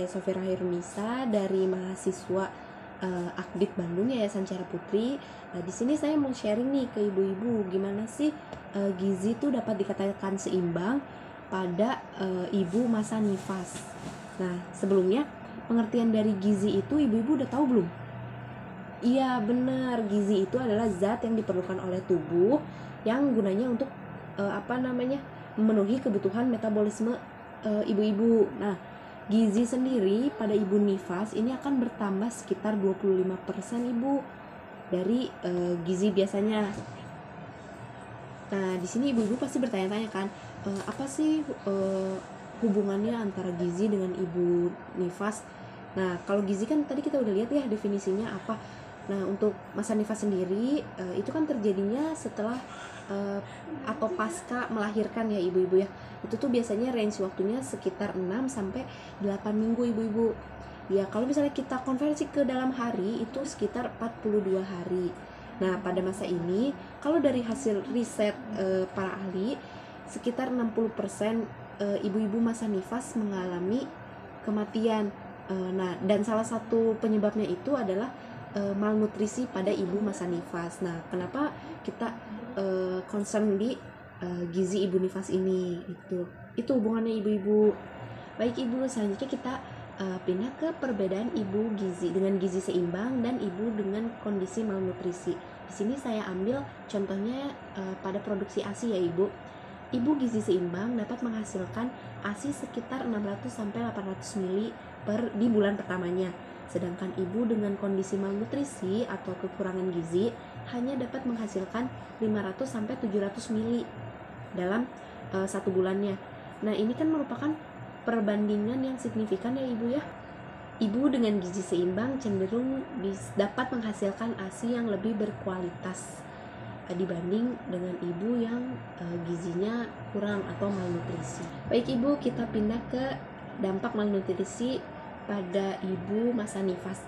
saya Sofira Hirunisa dari mahasiswa Akbid Bandung Yayasan Cara Putri. Nah, di sini saya mau sharing nih ke ibu-ibu gimana sih gizi itu dapat dikatakan seimbang pada ibu masa nifas. Nah, sebelumnya pengertian dari gizi itu ibu-ibu udah tahu belum? Iya, benar. Gizi itu adalah zat yang diperlukan oleh tubuh yang gunanya untuk memenuhi kebutuhan metabolisme ibu-ibu. Nah, gizi sendiri pada ibu nifas ini akan bertambah sekitar 25% ibu dari gizi biasanya. Nah, di sini ibu-ibu pasti bertanya-tanya kan, apa sih hubungannya antara gizi dengan ibu nifas? Nah, kalau gizi kan tadi kita udah lihat ya definisinya apa. Nah, untuk masa nifas sendiri itu kan terjadinya setelah atau pasca melahirkan ya ibu-ibu ya. Itu tuh biasanya range waktunya sekitar 6 sampai 8 minggu ibu-ibu. Ya, kalau misalnya kita konversi ke dalam hari itu sekitar 42 hari. Nah, pada masa ini kalau dari hasil riset para ahli sekitar 60% ibu-ibu masa nifas mengalami kematian. Nah, dan salah satu penyebabnya itu adalah malnutrisi pada ibu masa nifas. Nah, kenapa kita concern di gizi ibu nifas ini? Itu hubungannya ibu-ibu. Baik ibu, selanjutnya kita pindah ke perbedaan ibu gizi dengan gizi seimbang dan ibu dengan kondisi malnutrisi. Di sini saya ambil contohnya pada produksi ASI ya ibu. Ibu gizi seimbang dapat menghasilkan ASI sekitar 600 sampai 800 ml di bulan pertamanya. Sedangkan ibu dengan kondisi malnutrisi atau kekurangan gizi hanya dapat menghasilkan 500 sampai 700 ml dalam satu bulannya. Nah, ini kan merupakan perbandingan yang signifikan ya ibu ya. Ibu dengan gizi seimbang cenderung dapat menghasilkan ASI yang lebih berkualitas dibanding dengan ibu yang gizinya kurang atau malnutrisi. Baik ibu, kita pindah ke dampak malnutrisi pada ibu masa nifas.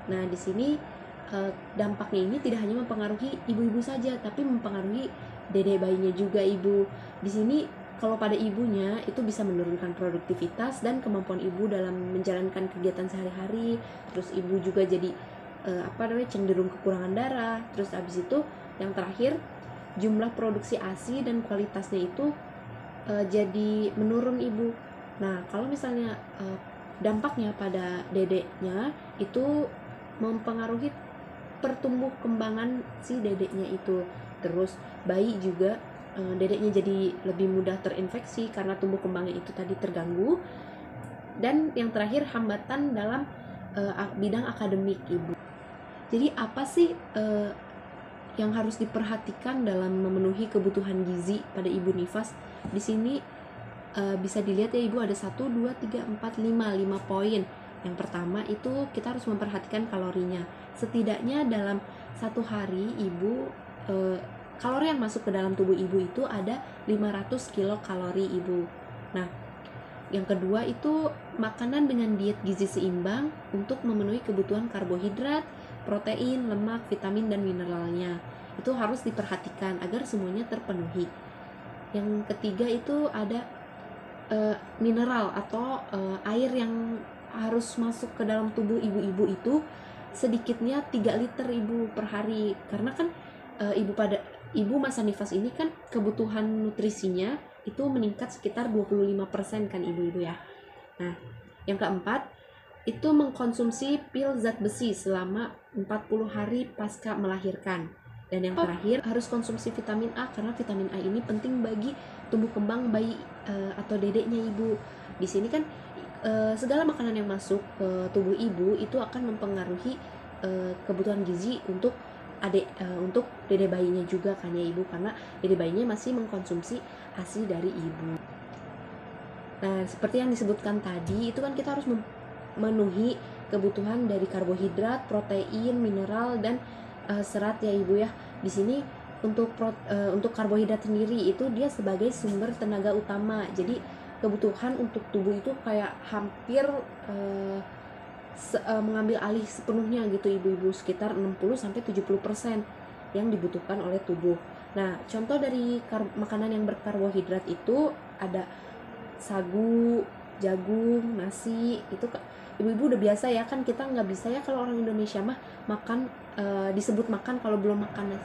Nah, di sini dampaknya ini tidak hanya mempengaruhi ibu-ibu saja, tapi mempengaruhi dede bayinya juga ibu. Di sini kalau pada ibunya itu bisa menurunkan produktivitas dan kemampuan ibu dalam menjalankan kegiatan sehari-hari. Terus ibu juga jadi cenderung kekurangan darah. Terus abis itu yang terakhir jumlah produksi ASI dan kualitasnya itu jadi menurun ibu. Nah, kalau misalnya dampaknya pada dedeknya itu mempengaruhi pertumbuh kembangan si dedeknya itu. Terus bayi juga dedeknya jadi lebih mudah terinfeksi karena tumbuh kembangnya itu tadi terganggu. Dan yang terakhir hambatan dalam bidang akademik ibu. Jadi apa sih yang harus diperhatikan dalam memenuhi kebutuhan gizi pada ibu nifas? Di sini bisa dilihat ya ibu, ada 1, 2, 3, 4, 5 poin. Yang pertama itu kita harus memperhatikan kalorinya. Setidaknya dalam satu hari ibu kalori yang masuk ke dalam tubuh ibu itu ada 500 kilokalori ibu. Nah, yang kedua itu makanan dengan diet gizi seimbang untuk memenuhi kebutuhan karbohidrat, protein, lemak, vitamin, dan mineralnya. Itu harus diperhatikan agar semuanya terpenuhi. Yang ketiga itu ada mineral atau air yang harus masuk ke dalam tubuh ibu-ibu itu sedikitnya 3 liter ibu per hari. Karena kan ibu masa nifas ini kan kebutuhan nutrisinya itu meningkat sekitar 25% kan ibu-ibu ya. Nah, yang keempat itu mengkonsumsi pil zat besi selama 40 hari pasca melahirkan. Dan yang terakhir harus konsumsi vitamin A karena vitamin A ini penting bagi tumbuh kembang bayi atau dedeknya ibu. Di sini kan segala makanan yang masuk ke tubuh ibu itu akan mempengaruhi kebutuhan gizi untuk untuk dede bayinya juga kan ya ibu, karena dede bayinya masih mengkonsumsi ASI dari ibu. Nah, seperti yang disebutkan tadi itu kan kita harus memenuhi kebutuhan dari karbohidrat, protein, mineral, dan serat ya ibu ya. Di sini untuk karbohidrat sendiri itu dia sebagai sumber tenaga utama. Jadi kebutuhan untuk tubuh itu kayak hampir mengambil alih sepenuhnya gitu ibu-ibu, sekitar 60-70% yang dibutuhkan oleh tubuh. Nah, contoh dari makanan yang berkarbohidrat itu ada sagu, jagung, nasi. Itu ibu-ibu udah biasa ya, kan kita nggak bisa ya kalau orang Indonesia mah makan disebut makan kalau belum makan.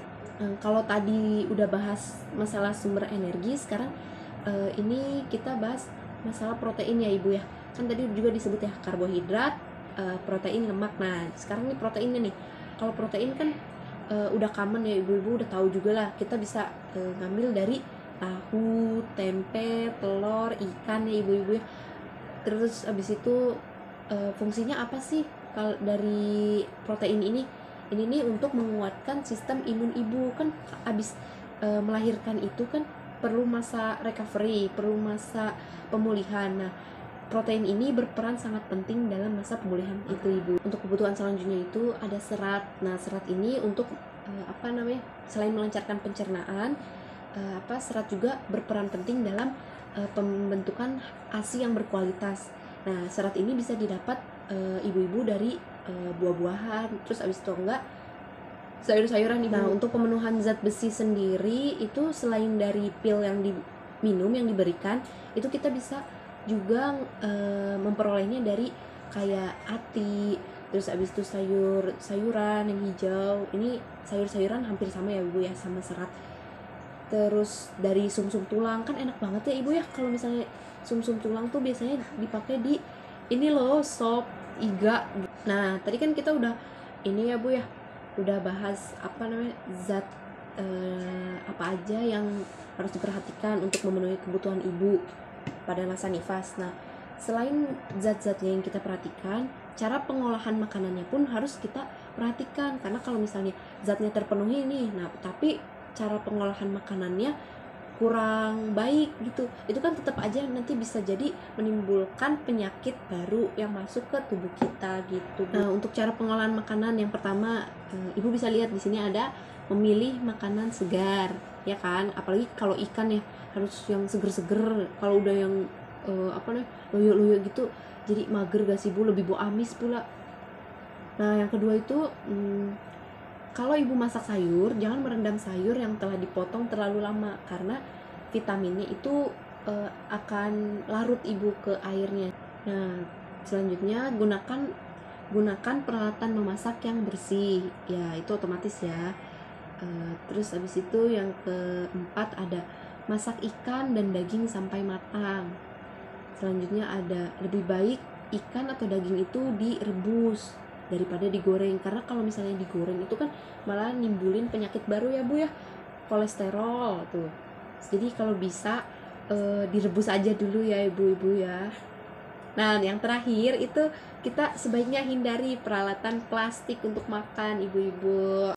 Kalau tadi udah bahas masalah sumber energi, sekarang ini kita bahas masalah protein ya ibu ya. Kan tadi juga disebut ya karbohidrat, protein, lemak. Nah sekarang nih proteinnya nih. Kalau protein kan udah common ya, ibu-ibu udah tahu juga lah, kita bisa ngambil dari tahu, tempe, telur, ikan ya ibu-ibu ya. Terus abis itu fungsinya apa sih kalau dari protein ini? Ini nih untuk menguatkan sistem imun ibu. Kan abis melahirkan itu kan perlu masa recovery, perlu masa pemulihan. Nah protein ini berperan sangat penting dalam masa pemulihan itu ibu. Untuk kebutuhan selanjutnya itu ada serat. Nah serat ini untuk selain melancarkan pencernaan, serat juga berperan penting dalam pembentukan ASI yang berkualitas. Nah serat ini bisa didapat ibu-ibu dari buah-buahan, terus abis itu enggak sayur-sayuran ibu. Nah untuk pemenuhan zat besi sendiri itu selain dari pil yang diminum, yang diberikan, itu kita bisa juga memperolehnya dari kayak ati, terus abis itu sayuran yang hijau. Ini sayur-sayuran hampir sama ya ibu ya, sama serat. Terus dari sumsum tulang, kan enak banget ya ibu ya kalau misalnya sumsum tulang tuh biasanya dipakai di ini loh, sop iga. Nah tadi kan kita udah ini ya bu ya, udah bahas zat apa aja yang harus diperhatikan untuk memenuhi kebutuhan ibu pada masa nifas. Nah selain zat-zatnya yang kita perhatikan, cara pengolahan makanannya pun harus kita perhatikan. Karena kalau misalnya zatnya terpenuhi nih, nah tapi cara pengolahan makanannya kurang baik gitu, itu kan tetap aja nanti bisa jadi menimbulkan penyakit baru yang masuk ke tubuh kita gitu. Nah untuk cara pengolahan makanan, yang pertama ibu bisa lihat di sini ada memilih makanan segar ya kan, apalagi kalau ikan ya harus yang seger-seger. Kalau udah yang loyo-loyo gitu jadi mager gak sih bu, lebih bau amis pula. Nah yang kedua itu kalau ibu masak sayur, jangan merendam sayur yang telah dipotong terlalu lama, karena vitaminnya itu akan larut ibu ke airnya. Nah selanjutnya gunakan peralatan memasak yang bersih ya, itu otomatis ya. Terus habis itu yang keempat ada masak ikan dan daging sampai matang. Selanjutnya ada lebih baik ikan atau daging itu direbus daripada digoreng, karena kalau misalnya digoreng itu kan malah nimbulin penyakit baru ya bu ya, kolesterol tuh. Jadi kalau bisa direbus aja dulu ya ibu-ibu ya. Nah yang terakhir itu kita sebaiknya hindari peralatan plastik untuk makan ibu-ibu.